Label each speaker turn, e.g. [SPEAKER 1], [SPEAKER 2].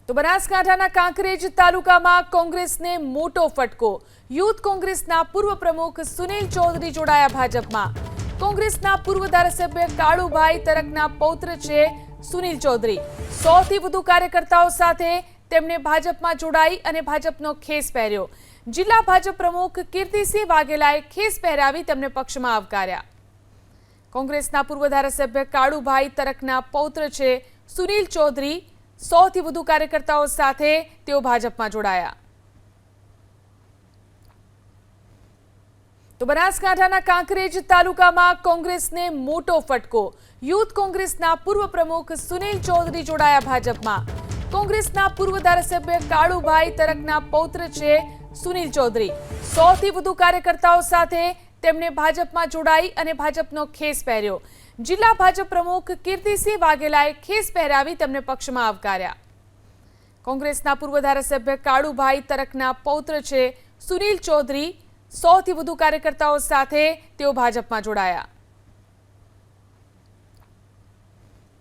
[SPEAKER 1] તો બનાસકાંઠાના કાંકરેજ તાલુકામાં કોંગ્રેસને મોટો ફટકો। યુથ કોંગ્રેસના પૂર્વ પ્રમુખ સુનિલ ચૌધરી જોડાયા ભાજપમાં। કોંગ્રેસના પૂર્વ ધારાસભ્ય કાળુભાઈ તરકના પૌત્ર છે સુનિલ ચૌધરી। 100 થી વધુ કાર્યકર્તાઓ સાથે તેમણે ભાજપમાં જોડાઈ અને ભાજપનો ખેસ પહેર્યો। જિલ્લા ભાજપ પ્રમુખ કીર્તિસિંહ વાઘેલાએ ખેસ પહેરાવી તેમને પક્ષમાં આવકાર્યા। કોંગ્રેસના પૂર્વ ધારાસભ્ય કાળુભાઈ તરકના પૌત્ર છે સુનિલ ચૌધરી। 100 થી વધુ કાર્યકર્તાઓ સાથે તેઓ ભાજપમાં જોડાયા। તો બનાસકાંઠાના કાંકરેજ તાલુકામાં કોંગ્રેસને મોટો ફટકો। યુથ કોંગ્રેસના પૂર્વ પ્રમુખ સુનિલ ચૌધરી જોડાયા ભાજપમાં। કોંગ્રેસના પૂર્વ ધારાસભ્ય કાળુભાઈ તરકના પૌત્ર છે સુનિલ ચૌધરી। 100 થી વધુ કાર્યકર્તાઓ સાથે તેમણે ભાજપમાં જોડાઈ અને ભાજપનો ખેસ પહેર્યો। જિલ્લા ભાજપ પ્રમુખ કીર્તિસિંહ વાઘેલાએ ખેસ પહેરાવી તેમને પક્ષમાં આવકાર્યા। કોંગ્રેસના પૂર્વ ધારાસભ્ય કાળુભાઈ તરકના પૌત્ર છે સુનિલ ચૌધરી। 100 થી વધુ કાર્યકર્તાઓ સાથે તેઓ ભાજપમાં જોડાયા।